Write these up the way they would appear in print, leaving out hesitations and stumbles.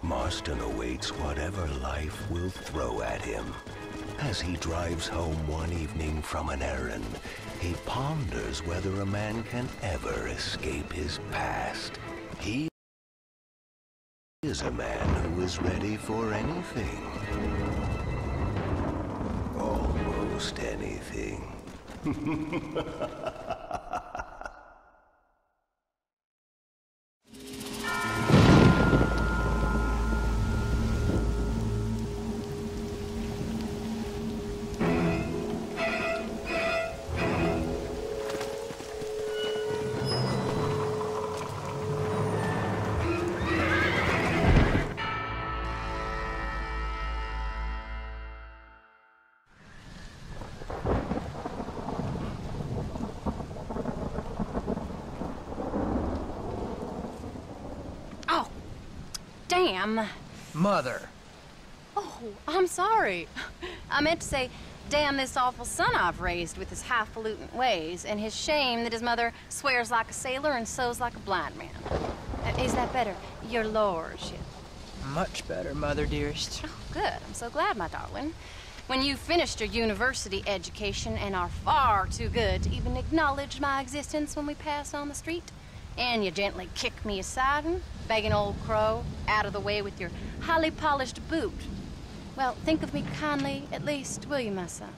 Marston awaits whatever life will throw at him. As he drives home one evening from an errand, he ponders whether a man can ever escape his past. He is a man who is ready for anything. Almost anything. Damn. Mother. Oh, I'm sorry. I meant to say, damn this awful son I've raised with his highfalutin ways, and his shame that his mother swears like a sailor and sews like a blind man. Is that better, your lordship? Much better, Mother dearest. Oh, good. I'm so glad, my darling. When you've finished your university education and are far too good to even acknowledge my existence when we pass on the street, and you gently kick me aside and begging old crow out of the way with your highly polished boot. Well, think of me kindly, at least, will you, my son?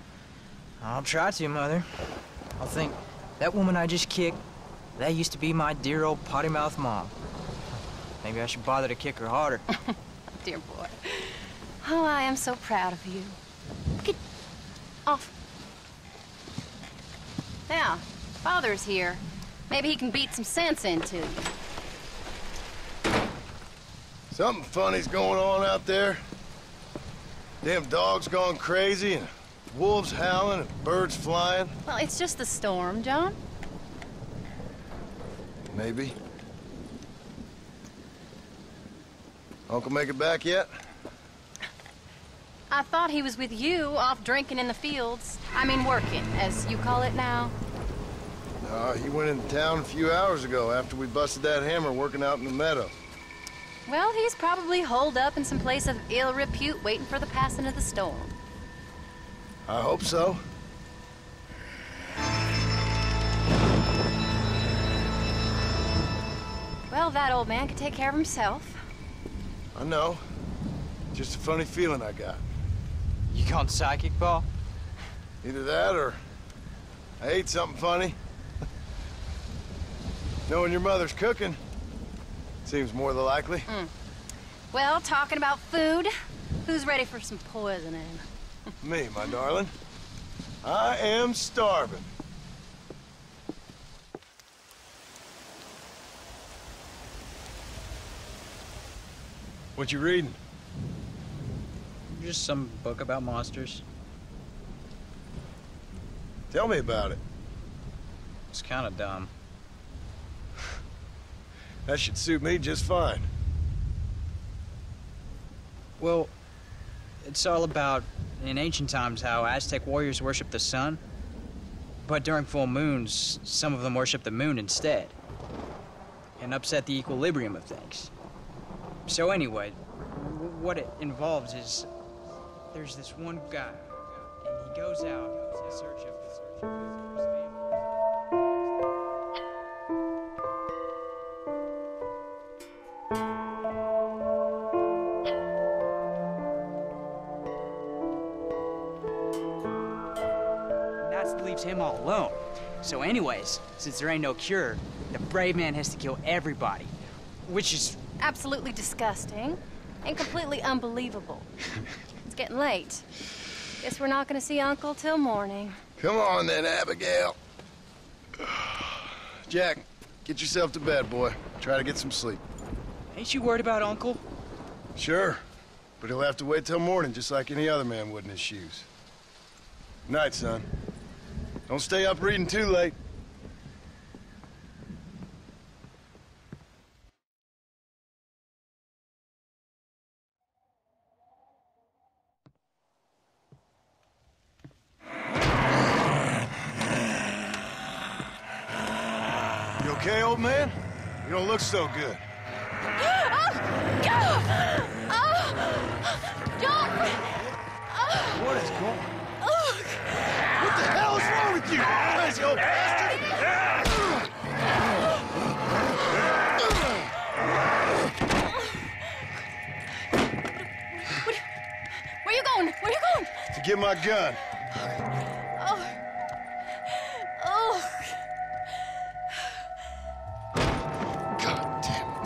I'll try to, Mother. I'll think, that woman I just kicked, that used to be my dear old potty-mouthed mom. Maybe I should bother to kick her harder. Dear boy. Oh, I am so proud of you. Get off. Now, Father's here. Maybe he can beat some sense into you. Something funny's going on out there. Damn dog's gone crazy, and wolves howling, and birds flying. Well, it's just the storm, John. Maybe. Uncle make it back yet? I thought he was with you, off drinking in the fields. I mean working, as you call it now. He went into town a few hours ago after we busted that hammer working out in the meadow. Well, he's probably holed up in some place of ill repute waiting for the passing of the storm. I hope so. Well, that old man can take care of himself. I know. Just a funny feeling I got. You gone psychic, Pa? Either that or I ate something funny. Knowing your mother's cooking seems more than likely. Well, talking about food, who's ready for some poisoning? Me, my darling. I am starving. What you reading? Just some book about monsters. Tell me about it. It's kind of dumb. That should suit me just fine. Well, it's all about, in ancient times, how Aztec warriors worshiped the sun. But during full moons, some of them worship the moon instead. And upset the equilibrium of things. So anyway, what it involves is, there's this one guy, and he goes out in search of his family. Leaves him all alone. So anyways, since there ain't no cure, the brave man has to kill everybody, which is Absolutely disgusting and completely unbelievable. It's getting late. Guess we're not gonna see Uncle till morning. Come on then, Abigail. Jack, get yourself to bed, boy. Try to get some sleep. Ain't you worried about Uncle? Sure, but he'll have to wait till morning just like any other man would in his shoes. Night, son. Don't stay up reading too late. You okay, old man? You don't look so good. Oh, God! get my gun. Oh. Oh. God damn it.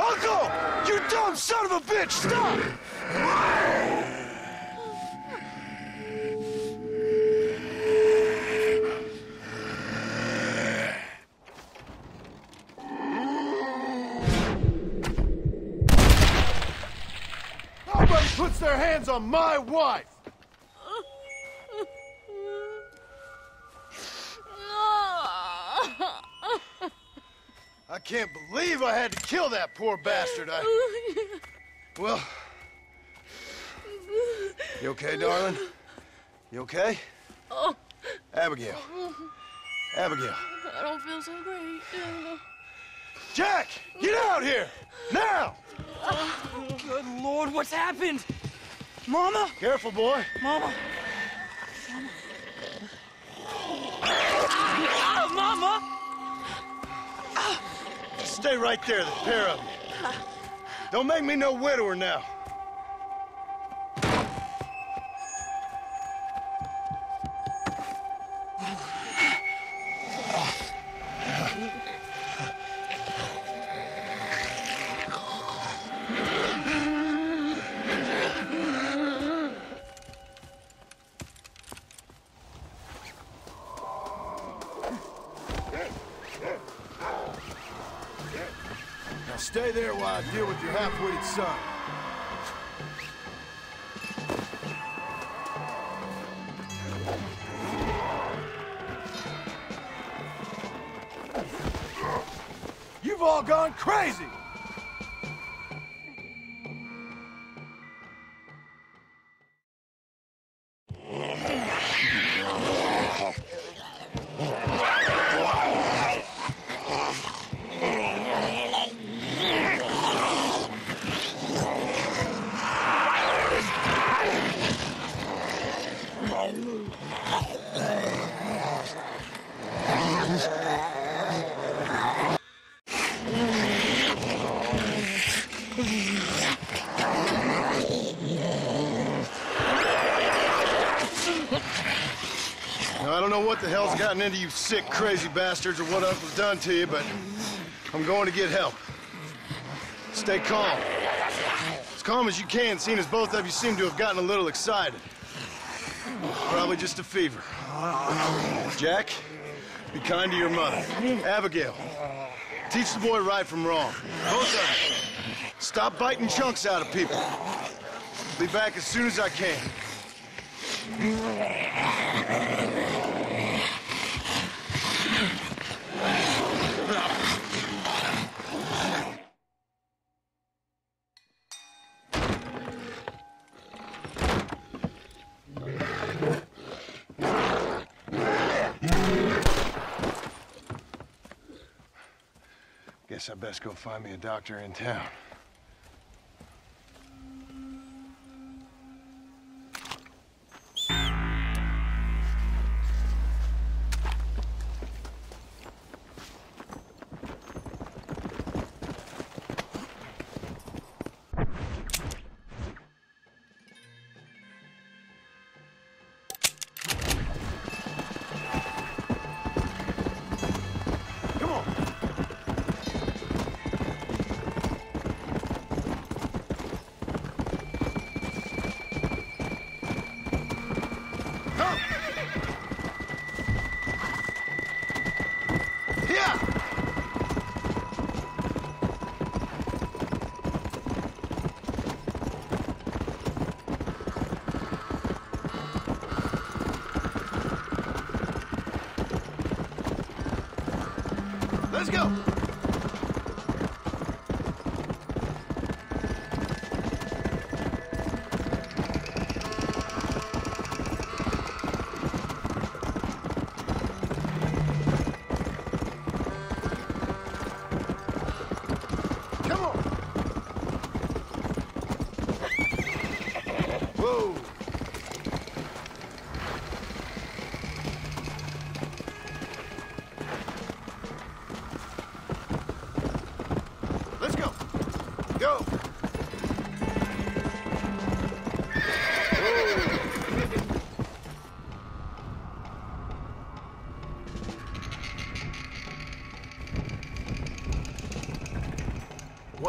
Uncle! You dumb son of a bitch! Stop! Nobody puts their hands on my wife! I can't believe I had to kill that poor bastard. Well... You okay, darling? You okay? Oh. Abigail. Abigail. I don't feel so great. Jack! Get out here! Now! Good Lord, what's happened? Mama? Careful, boy. Mama? Mama? Stay right there, the pair of you. Don't make me no widower now. Now stay there while I deal with your half-witted son. You've all gone crazy! Now, I don't know what the hell's gotten into you sick, crazy bastards or what else was done to you, but I'm going to get help. Stay calm. As calm as you can, seeing as both of you seem to have gotten a little excited. Probably just a fever. Jack, be kind to your mother. Abigail, teach the boy right from wrong. Both of you, stop biting chunks out of people. Be back as soon as I can. Guess I best go find me a doctor in town. Let's go!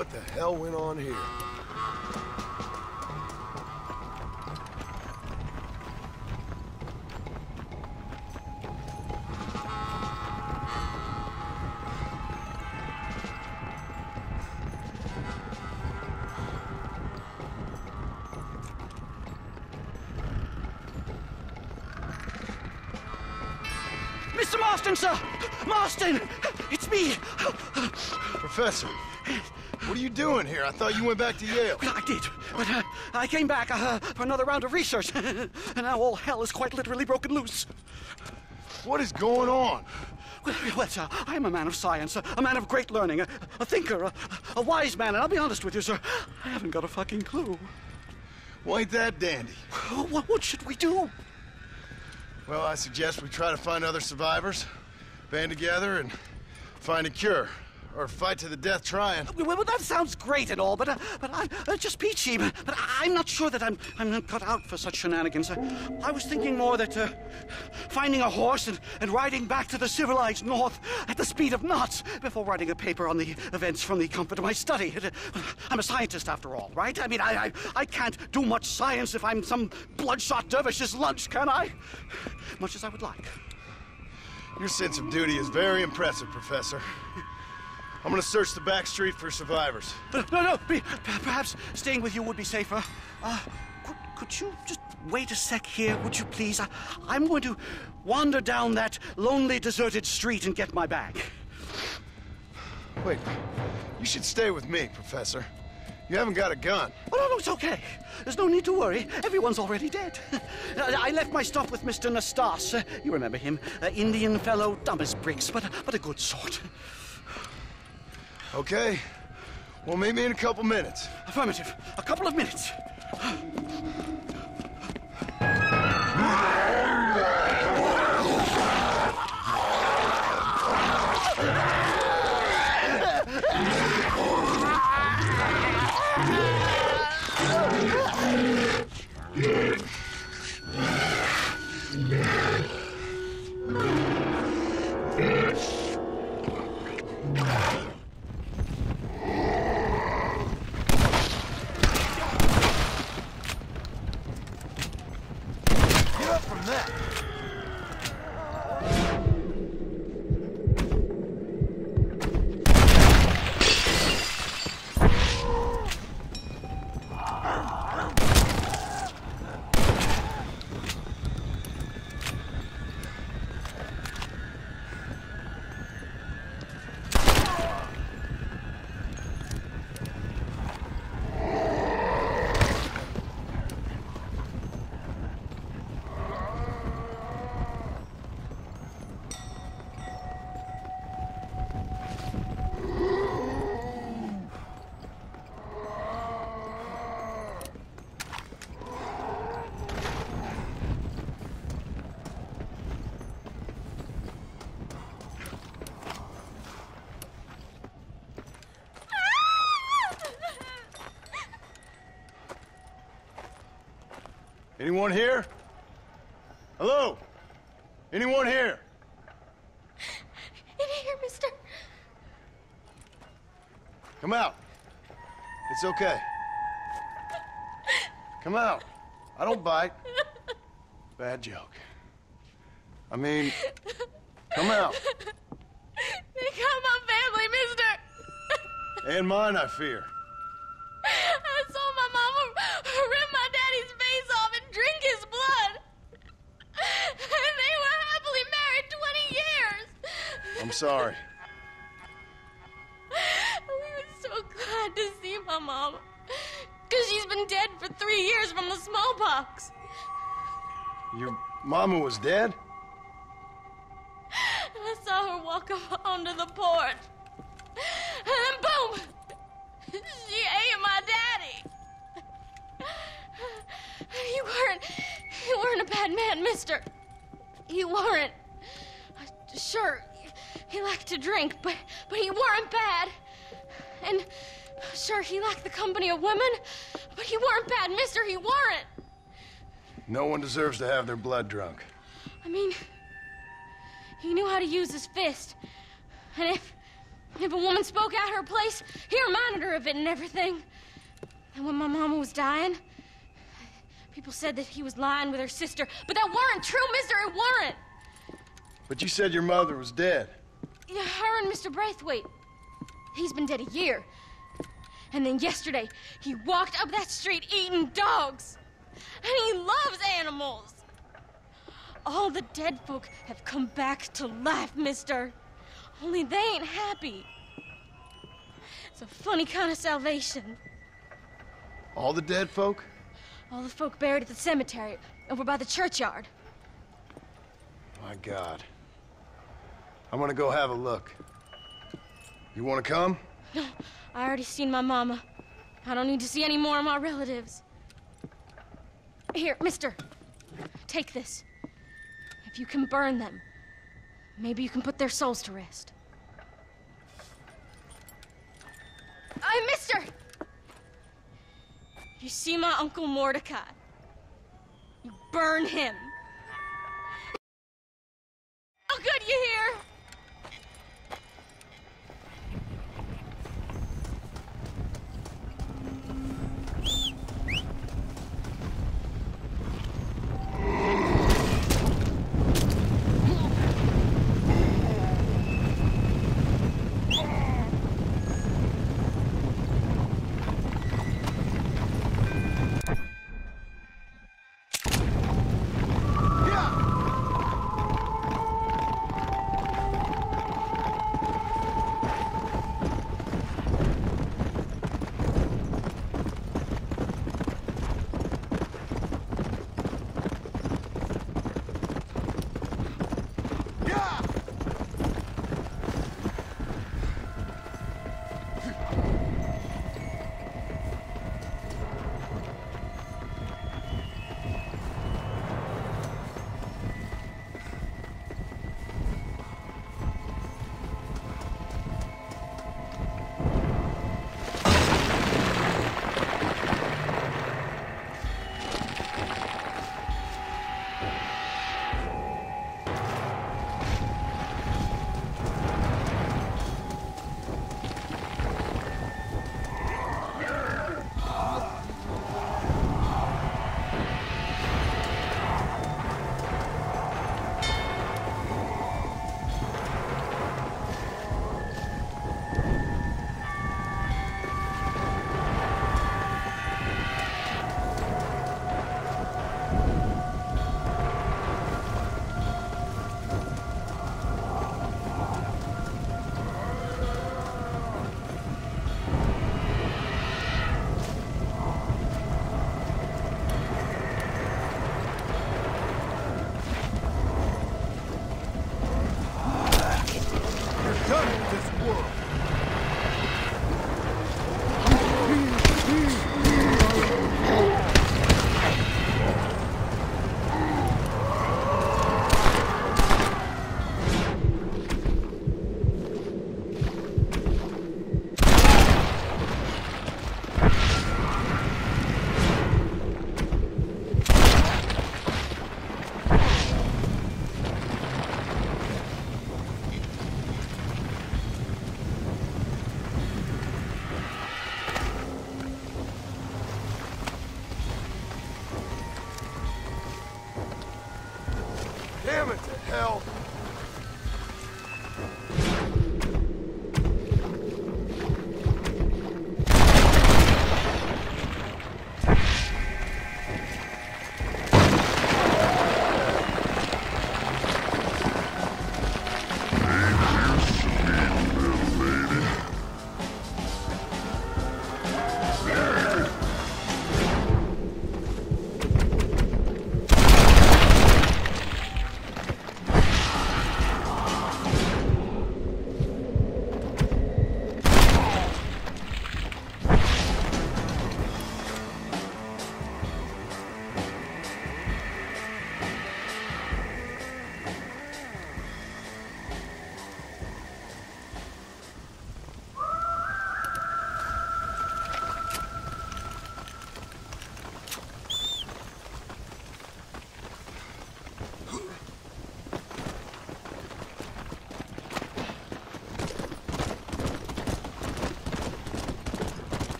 what the hell went on here. Mr. Marston, sir! Marston! It's me! Professor, what are you doing here? I thought you went back to Yale. Well, I did, but I came back for another round of research, and now all hell is quite literally broken loose. What is going on? Well, sir, I am a man of science, a man of great learning, a thinker, a wise man, and I'll be honest with you, sir, I haven't got a fucking clue. Well, ain't that dandy? What should we do? Well, I suggest we try to find other survivors, band together, and find a cure. Or fight to the death trying. Well, that sounds great and all, but I'm just peachy. But I'm not sure that I'm not cut out for such shenanigans. I was thinking more that finding a horse and riding back to the civilized north at the speed of knots before writing a paper on the events from the comfort of my study. I'm a scientist after all, right? I mean, I can't do much science if I'm some bloodshot dervish's lunch, can I? Much as I would like. Your sense of duty is very impressive, Professor. I'm gonna search the back street for survivors. No, perhaps staying with you would be safer. Could you just wait a sec here, would you please? I'm going to wander down that lonely, deserted street and get my bag. Wait, you should stay with me, Professor. You haven't got a gun. Oh, no, it's okay. There's no need to worry. Everyone's already dead. I left my stuff with Mr. Nastas. You remember him. Indian fellow, dumb as bricks, but a good sort. Okay. Well, meet me in a couple minutes. Affirmative. A couple of minutes. Anyone here? Hello? Anyone here? In here, mister. Come out. It's okay. Come out. I don't bite. Bad joke. I mean, come out. They got my family, mister. And mine, I fear. I saw my mama rip my daddy's face off and drink his blood. And they were happily married 20 years. I'm sorry. We were so glad to see my mama. Because she's been dead for 3 years from the smallpox. Your mama was dead? I saw her walk up onto the porch. And then boom! She ate my daddy. You weren't a bad man, mister. You weren't. Sure, he liked to drink, but he weren't bad. And sure, he liked the company of women, but he weren't bad, mister. He weren't. No one deserves to have their blood drunk. I mean, he knew how to use his fist. And If a woman spoke at her place, he reminded her of it and everything. And when my mama was dying, people said that he was lying with her sister, but that weren't true, mister, it weren't. But you said your mother was dead. Yeah, her and Mr. Braithwaite. He's been dead a year. And then yesterday, he walked up that street eating dogs. And he loves animals. All the dead folk have come back to life, mister. Only they ain't happy. It's a funny kind of salvation. All the dead folk? All the folk buried at the cemetery, over by the churchyard. My God. I'm gonna go have a look. You wanna come? No, I already seen my mama. I don't need to see any more of my relatives. Here, mister, take this. If you can burn them, maybe you can put their souls to rest. Mister! You see my Uncle Mordecai? You burn him. How good you hear? Damn it to hell!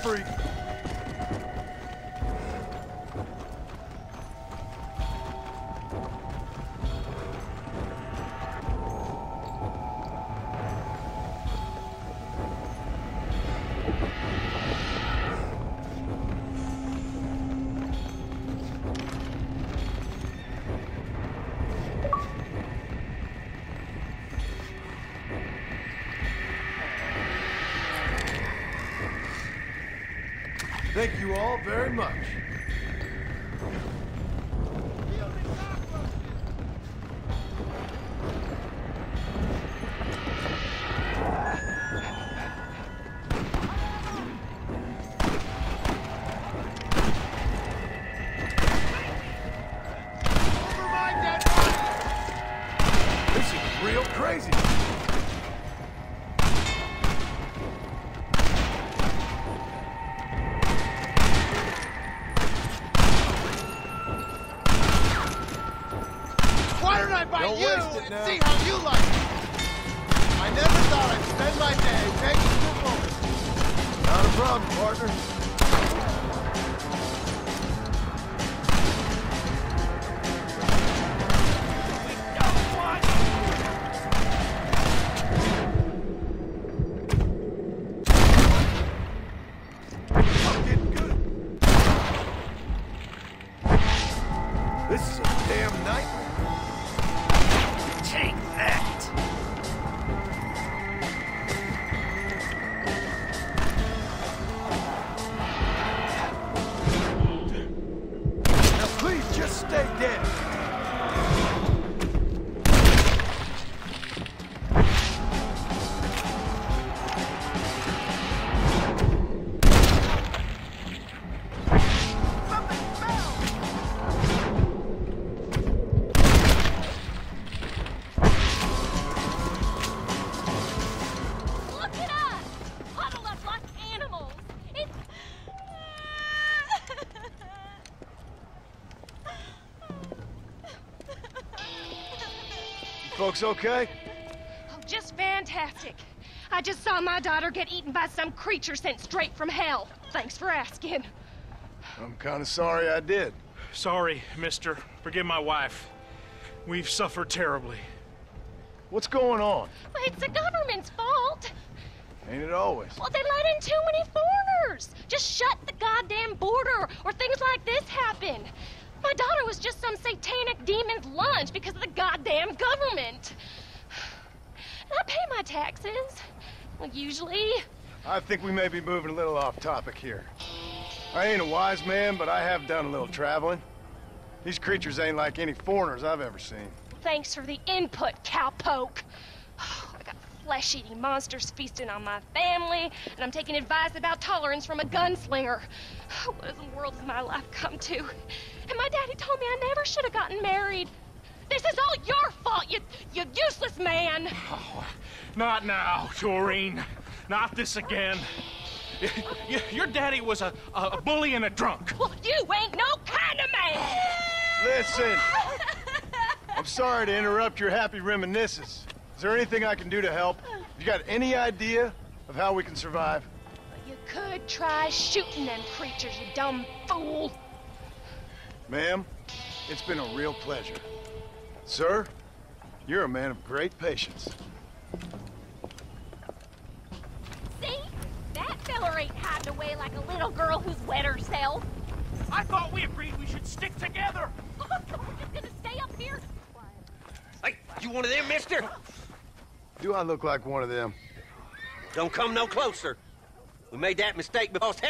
Freak. Thank you all very much. Over my dead body! This is real crazy. Don't waste it now. See how you like it. I never thought I'd spend my day begging for moments. Not a problem, partner. I'm getting good. This is a damn nightmare. Take that! Now please just stay dead. Folks okay? Oh, just fantastic. I just saw my daughter get eaten by some creature sent straight from hell. Thanks for asking. I'm kind of sorry I did. Sorry, mister. Forgive my wife. We've suffered terribly. What's going on? Well, it's the government's fault. Ain't it always? Well, they let in too many foreigners. Just shut the goddamn border, or things like this happen. My daughter was just some satanic demon's lunch because of the goddamn government. And I pay my taxes. Well, usually. I think we may be moving a little off topic here. I ain't a wise man, but I have done a little traveling. These creatures ain't like any foreigners I've ever seen. Thanks for the input, cowpoke. I got flesh-eating monsters feasting on my family, and I'm taking advice about tolerance from a gunslinger. What in the world has my life come to? And my daddy told me I never should have gotten married. This is all your fault, you useless man! Oh, not now, Doreen. Not this again. Your daddy was a bully and a drunk. Well, you ain't no kind of man! Listen! I'm sorry to interrupt your happy reminiscences. Is there anything I can do to help? You got any idea of how we can survive? You could try shooting them creatures, you dumb fool. Ma'am, it's been a real pleasure. Sir, you're a man of great patience. See? That feller ain't hiding away like a little girl who's wet herself. I thought we agreed we should stick together. Look, we're just gonna stay up here. Hey, you one of them, mister? Do I look like one of them? Don't come no closer. We made that mistake because...